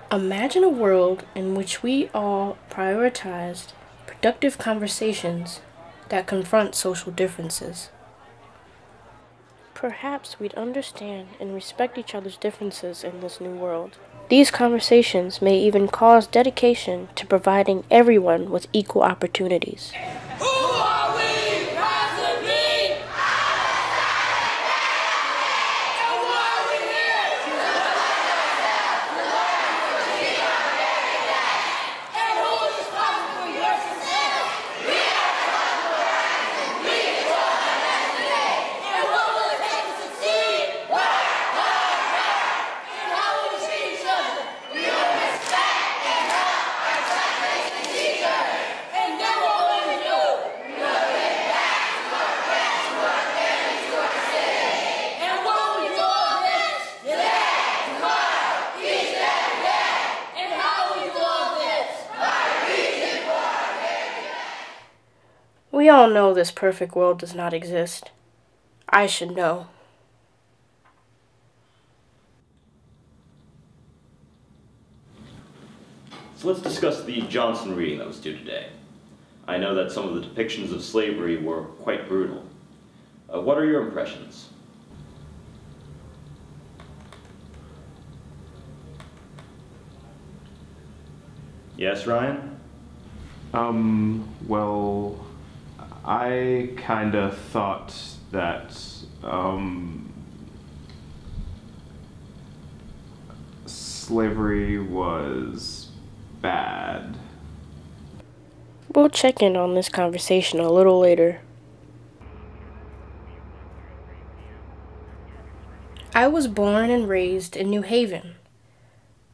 Imagine a world in which we all prioritized productive conversations that confront social differences. Perhaps we'd understand and respect each other's differences in this new world. These conversations may even cause dedication to providing everyone with equal opportunities. Who are we to be? And why are we here? And who is responsible for your success? We are responsible. We control our destiny. And what will it take to succeed? Work hard. And how will we treat each other? We will respect and help our classmates and teachers. And then what will we do? We will give back to our friends, to our families, to our city. And what will we do all this? Today, tomorrow, each and every day. And how will we do all this? By reaching for our We all know this perfect world does not exist. I should know. So let's discuss the Johnson reading that was due today. I know that some of the depictions of slavery were quite brutal. What are your impressions? Yes, Ryan? Well, I kinda thought that, slavery was bad. We'll check in on this conversation a little later. I was born and raised in New Haven,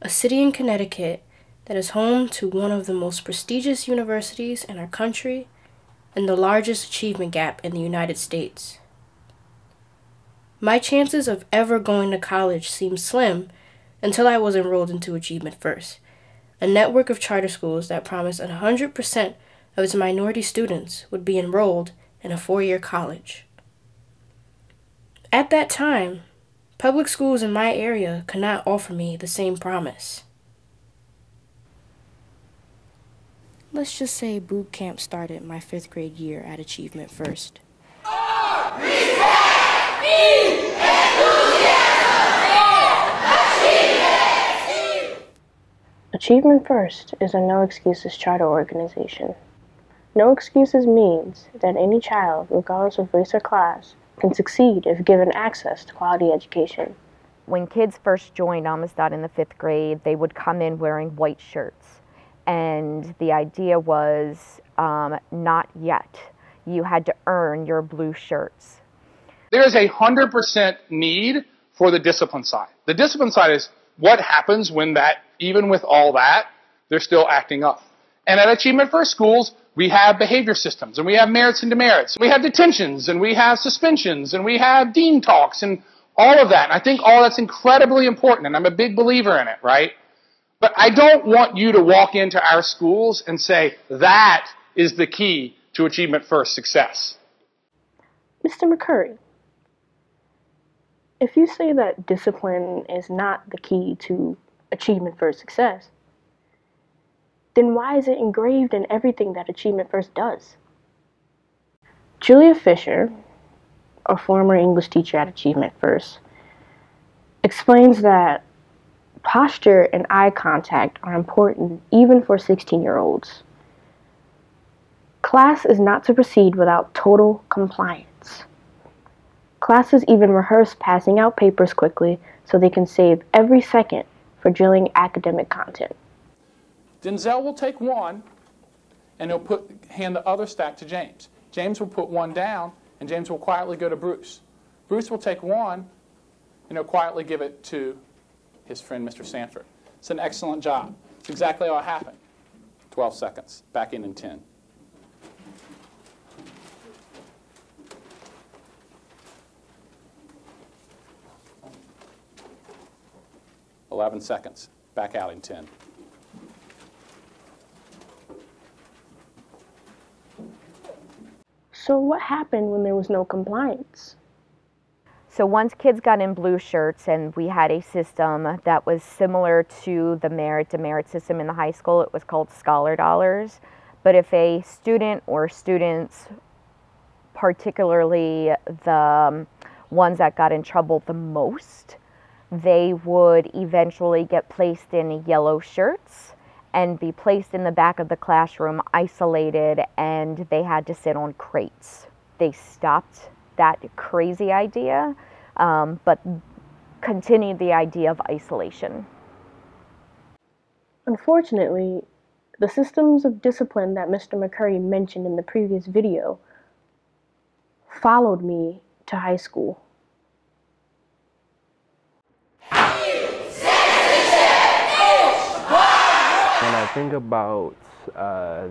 a city in Connecticut that is home to one of the most prestigious universities in our country and the largest achievement gap in the United States. My chances of ever going to college seemed slim until I was enrolled into Achievement First, a network of charter schools that promised 100% of its minority students would be enrolled in a 4-year college. At that time, public schools in my area could not offer me the same promise. Let's just say boot camp started my 5th grade year at Achievement First. Achievement First is a no excuses charter organization. No excuses means that any child, regardless of race or class, can succeed if given access to quality education. When kids first joined Amistad in the 5th grade, they would come in wearing white shirts. And the idea was, not yet. You had to earn your blue shirts. There's 100% need for the discipline side. The discipline side is what happens when that, even with all that, they're still acting up. And at Achievement First schools, we have behavior systems, and we have merits and demerits. We have detentions, and we have suspensions, and we have dean talks, and all of that. And I think all that's incredibly important, and I'm a big believer in it, right? But I don't want you to walk into our schools and say, that is the key to Achievement First success. Mr. McCurry, if you say that discipline is not the key to Achievement First success, then why is it engraved in everything that Achievement First does? Julia Fisher, a former English teacher at Achievement First, explains that posture and eye contact are important even for 16-year-olds. Class is not to proceed without total compliance. Classes even rehearse passing out papers quickly so they can save every second for drilling academic content. Denzel will take one, and he'll hand the other stack to James. James will put one down, and James will quietly go to Bruce. Bruce will take one, and he'll quietly give it to his friend, Mr. Sanford. It's an excellent job. It's exactly how it happened. 12 seconds. Back in 10. "11 seconds. Back out in 10. So what happened when there was no compliance? So once kids got in blue shirts and we had a system that was similar to the merit-demerit system in the high school, it was called Scholar Dollars. But if a student or students, particularly the ones that got in trouble the most, they would eventually get placed in yellow shirts and be placed in the back of the classroom, isolated, and they had to sit on crates. They stopped that crazy idea, but continued the idea of isolation. Unfortunately, the systems of discipline that Mr. McCurry mentioned in the previous video followed me to high school. When I think about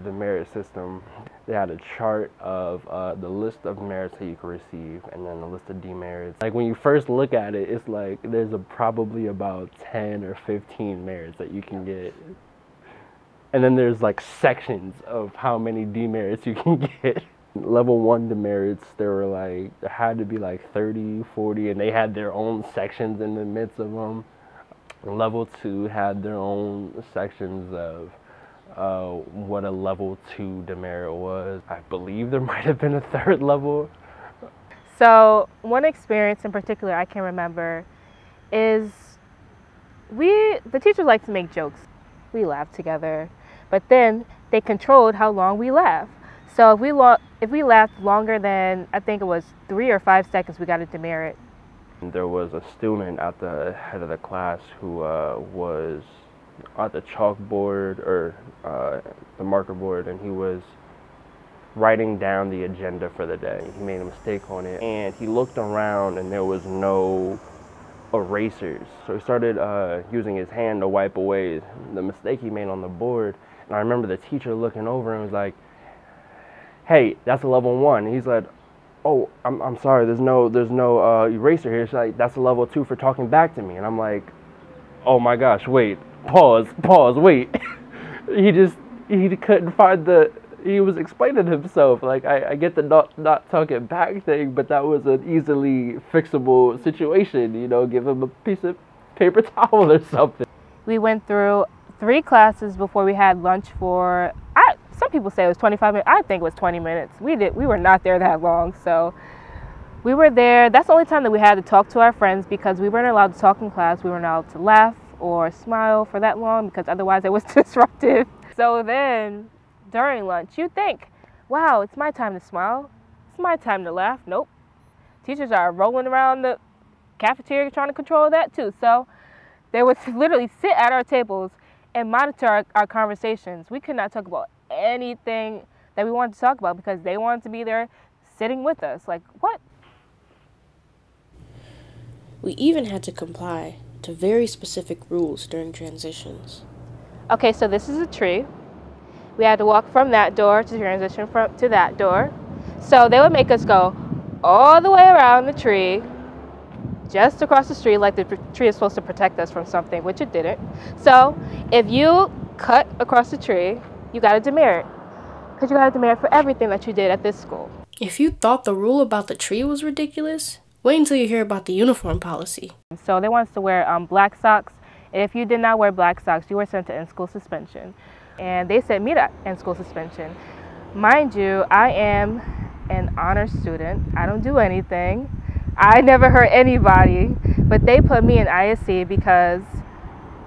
the merit system, they had a chart of the list of merits that you could receive and then a list of demerits. Like when you first look at it, it's like there's probably about 10 or 15 merits that you can get. And then there's like sections of how many demerits you can get. Level 1 demerits, there had to be like 30, 40, and they had their own sections in the midst of them. Level 2 had their own sections of what a level 2 demerit was. I believe there might have been a third level. So one experience in particular I can remember is the teachers like to make jokes. We laughed together, but then they controlled how long we laughed. So if we laughed longer than, I think it was 3 or 5 seconds, we got a demerit. There was a student at the head of the class who was at the chalkboard or the marker board, and he was writing down the agenda for the day. He made a mistake on it, and he looked around and there was no erasers. So he started using his hand to wipe away the mistake he made on the board. And I remember the teacher looking over and was like, "Hey, that's a level 1." And he's like, "Oh, I'm sorry, there's no eraser here." She's like, "That's a level 2 for talking back to me." And I'm like, "Oh my gosh, wait, pause, wait." he couldn't find he was explaining himself. Like, I get the not talking back thing, but that was an easily fixable situation, you know, give him a piece of paper towel or something. We went through 3 classes before we had lunch for, some people say it was 25 minutes. I think it was 20 minutes. We were not there that long. So we were there. That's the only time that we had to talk to our friends, because we weren't allowed to talk in class. We weren't allowed to laugh or smile for that long, because otherwise it was disruptive. So then during lunch, you think, wow, it's my time to smile. It's my time to laugh. Nope. Teachers are rolling around the cafeteria trying to control that too. So they would literally sit at our tables and monitor our conversations. We could not talk about anything that we wanted to talk about because they wanted to be there sitting with us. Like, what? We even had to comply to very specific rules during transitions. Okay, so this is a tree. We had to walk from that door to transition to that door. So they would make us go all the way around the tree, just across the street, like the tree is supposed to protect us from something, which it didn't. So if you cut across the tree, you got a demerit, because you got a demerit for everything that you did at this school. If you thought the rule about the tree was ridiculous, wait until you hear about the uniform policy. So they want us to wear black socks, and if you did not wear black socks, you were sent to in-school suspension. And they sent me to in-school suspension. Mind you, I am an honor student. I don't do anything. I never hurt anybody, but they put me in ISC because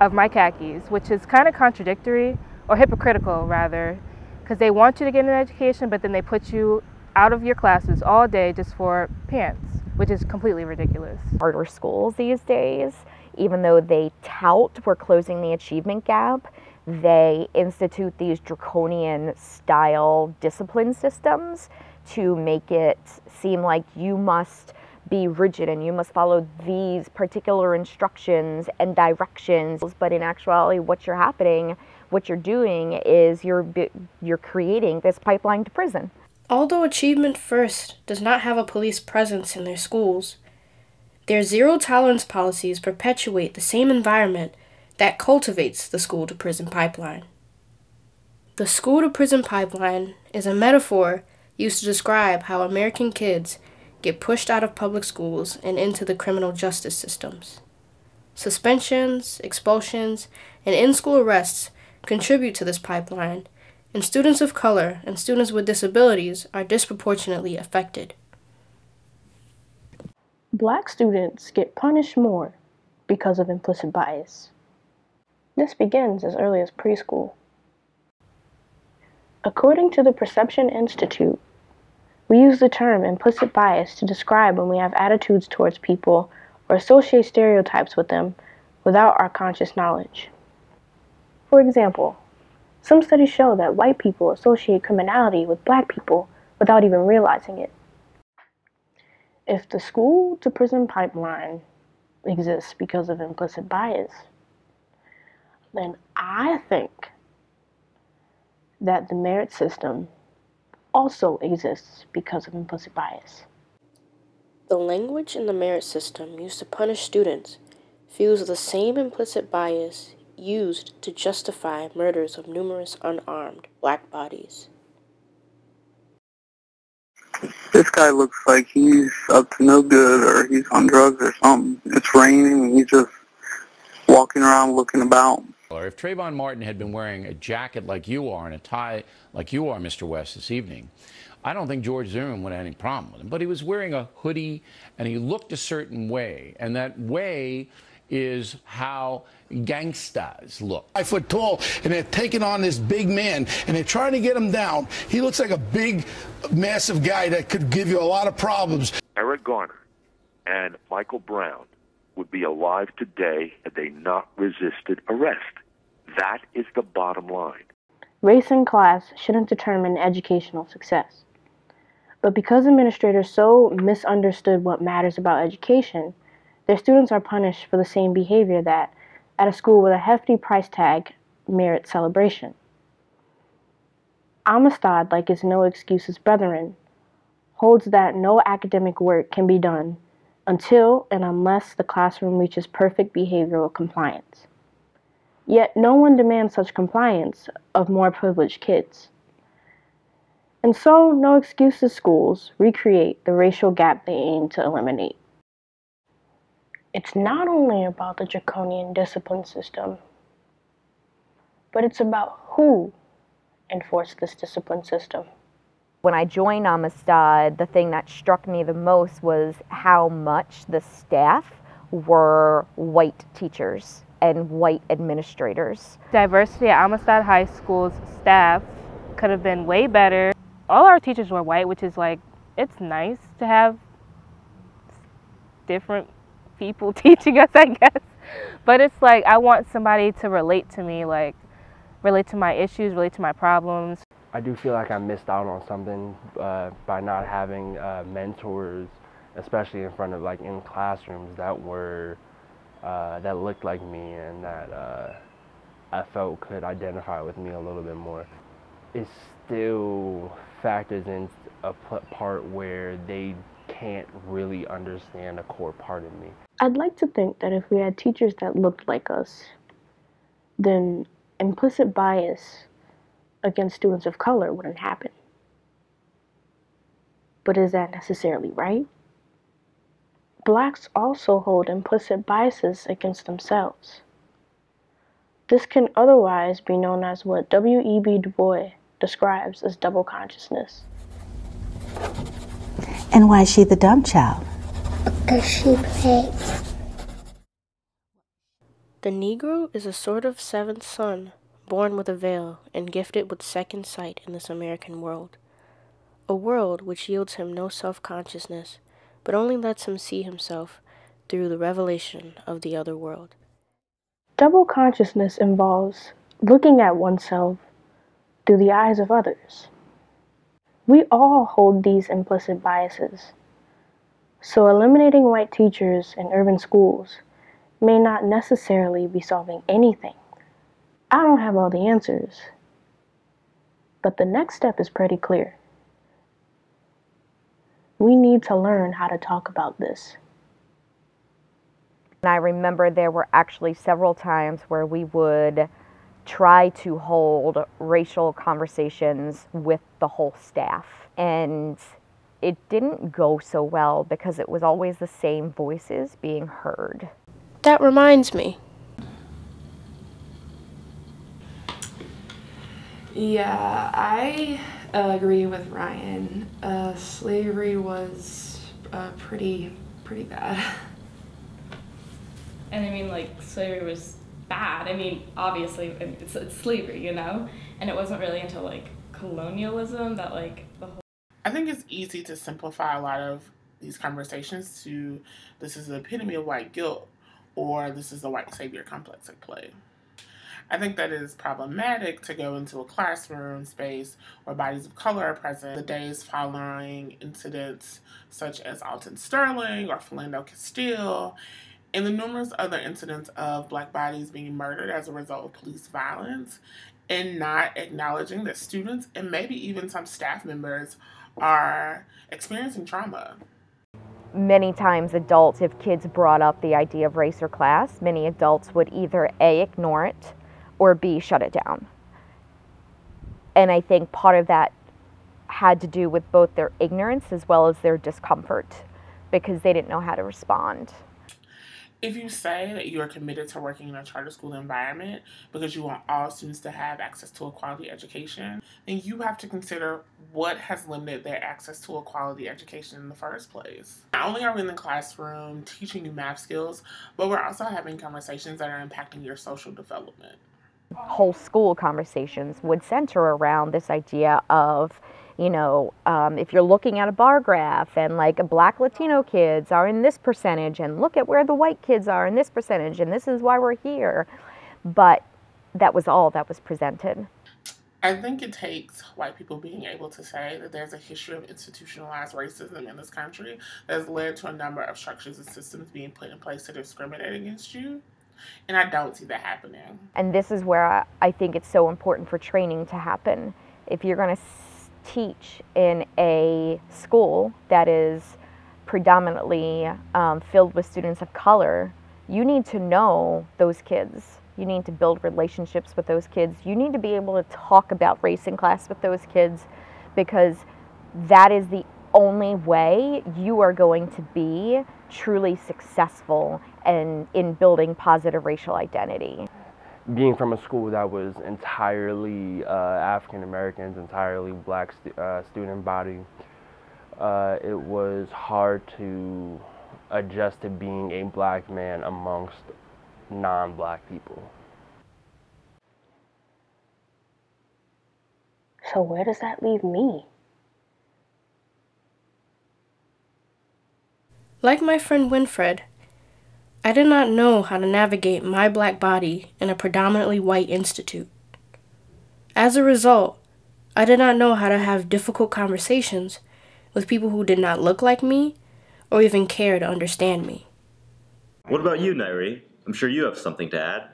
of my khakis, which is kind of contradictory, or hypocritical rather, because they want you to get an education, but then they put you out of your classes all day just for pants, which is completely ridiculous. Charter schools these days, even though they tout we're closing the achievement gap, they institute these draconian style discipline systems to make it seem like you must be rigid and you must follow these particular instructions and directions. But in actuality, what you're doing is you're creating this pipeline to prison. Although Achievement First does not have a police presence in their schools, their zero-tolerance policies perpetuate the same environment that cultivates the school-to-prison pipeline. The school-to-prison pipeline is a metaphor used to describe how American kids get pushed out of public schools and into the criminal justice systems. Suspensions, expulsions, and in-school arrests contribute to this pipeline, and students of color and students with disabilities are disproportionately affected. Black students get punished more because of implicit bias. This begins as early as preschool. According to the Perception Institute, we use the term implicit bias to describe when we have attitudes towards people or associate stereotypes with them without our conscious knowledge. For example, some studies show that white people associate criminality with black people without even realizing it. If the school-to-prison pipeline exists because of implicit bias, then I think that the merit system also exists because of implicit bias. The language in the merit system used to punish students fuels the same implicit bias used to justify murders of numerous unarmed black bodies. This guy looks like he's up to no good, or he's on drugs or something. It's raining and he's just walking around looking about. Or if Trayvon Martin had been wearing a jacket like you are and a tie like you are, Mr. West, this evening, I don't think George Zimmerman would have any problem with him. But he was wearing a hoodie and he looked a certain way, and that way is how gangstas look. 5 foot tall, and they're taking on this big man, and they're trying to get him down. He looks like a big, massive guy that could give you a lot of problems. Eric Garner and Michael Brown would be alive today had they not resisted arrest. That is the bottom line. Race and class shouldn't determine educational success. But because administrators so misunderstood what matters about education, their students are punished for the same behavior that, at a school with a hefty price tag, merits celebration. Amistad, like its No Excuses brethren, holds that no academic work can be done until and unless the classroom reaches perfect behavioral compliance. Yet no one demands such compliance of more privileged kids. And so, No Excuses schools recreate the racial gap they aim to eliminate. It's not only about the draconian discipline system, but it's about who enforced this discipline system. When I joined Amistad, the thing that struck me the most was how much the staff were white teachers and white administrators. Diversity at Amistad High School's staff could have been way better. All our teachers were white, which is like, it's nice to have different people teaching us, I guess. But it's like, I want somebody to relate to me, like relate to my issues, relate to my problems. I do feel like I missed out on something by not having mentors, especially in front of, like, in classrooms that were that looked like me and that I felt could identify with me a little bit more. It still factors in a part where they can't really understand a core part of me. I'd like to think that if we had teachers that looked like us, then implicit bias against students of color wouldn't happen. But is that necessarily right? Blacks also hold implicit biases against themselves. This can otherwise be known as what W.E.B. Du Bois describes as double consciousness. And why is she the dumb child? Because she plays. The Negro is a sort of seventh son, born with a veil and gifted with second sight in this American world. A world which yields him no self-consciousness, but only lets him see himself through the revelation of the other world. Double consciousness involves looking at oneself through the eyes of others. We all hold these implicit biases, so eliminating white teachers in urban schools may not necessarily be solving anything. I don't have all the answers, but the next step is pretty clear. We need to learn how to talk about this. And I remember there were actually several times where we would try to hold racial conversations with the whole staff. And it didn't go so well because it was always the same voices being heard. That reminds me. Yeah, I agree with Ryan. Slavery was pretty bad. And I mean, like, slavery was bad. I mean, obviously, it's slavery, you know? And it wasn't really until, like, colonialism that, like, the whole... I think it's easy to simplify a lot of these conversations to this is the epitome of white guilt, or this is the white savior complex at play. I think that it is problematic to go into a classroom space where bodies of color are present the days following incidents such as Alton Sterling or Philando Castile, and the numerous other incidents of Black bodies being murdered as a result of police violence, and not acknowledging that students and maybe even some staff members are experiencing trauma. Many times adults, if kids brought up the idea of race or class, many adults would either A, ignore it, or B, shut it down. And I think part of that had to do with both their ignorance as well as their discomfort, because they didn't know how to respond. If you say that you are committed to working in a charter school environment because you want all students to have access to a quality education, then you have to consider what has limited their access to a quality education in the first place. Not only are we in the classroom teaching you math skills, but we're also having conversations that are impacting your social development. Whole school conversations would center around this idea of, you know, if you're looking at a bar graph and like Black Latino kids are in this percentage and look at where the white kids are in this percentage and this is why we're here. But that was all that was presented. I think it takes white people being able to say that there's a history of institutionalized racism in this country that has led to a number of structures and systems being put in place to discriminate against you. And I don't see that happening. And this is where I think it's so important for training to happen. If you're going to teach in a school that is predominantly filled with students of color, you need to know those kids. You need to build relationships with those kids. You need to be able to talk about race in class with those kids, because that is the only way you are going to be truly successful in building positive racial identity. Being from a school that was entirely African Americans, entirely Black student body, it was hard to adjust to being a Black man amongst non-Black people. So where does that leave me? Like my friend Winfred, I did not know how to navigate my Black body in a predominantly white institute. As a result, I did not know how to have difficult conversations with people who did not look like me or even care to understand me. What about you, Nairi? I'm sure you have something to add.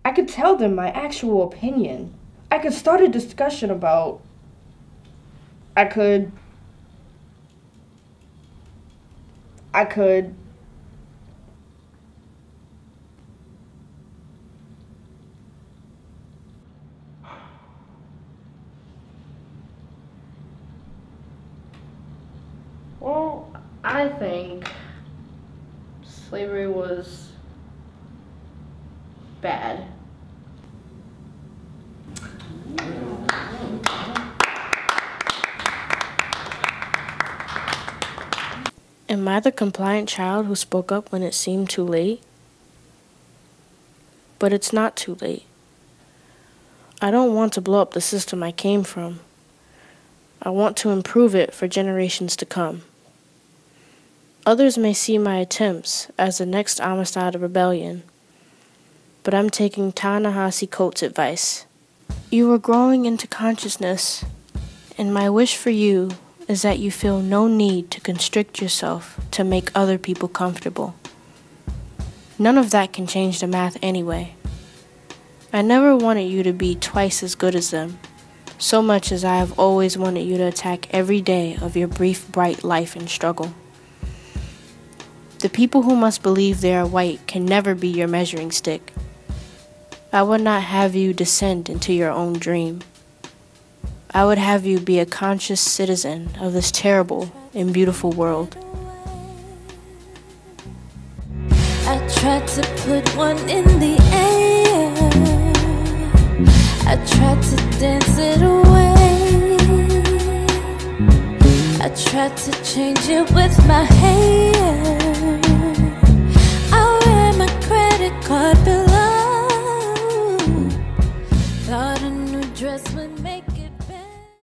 I could tell them my actual opinion. I could start a discussion about... I could... Well, I think slavery was bad. Am I the compliant child who spoke up when it seemed too late? But it's not too late. I don't want to blow up the system I came from. I want to improve it for generations to come. Others may see my attempts as the next Amistad rebellion, but I'm taking Ta-Nehisi Coates' advice. You are growing into consciousness, and my wish for you is that you feel no need to constrict yourself to make other people comfortable. None of that can change the math anyway. I never wanted you to be twice as good as them, so much as I have always wanted you to attack every day of your brief, bright life and struggle. The people who must believe they are white can never be your measuring stick. I would not have you descend into your own dream. I would have you be a conscious citizen of this terrible and beautiful world. I tried to put one in the air. I tried to dance it away. I tried to change it with my hair. I wear my credit card.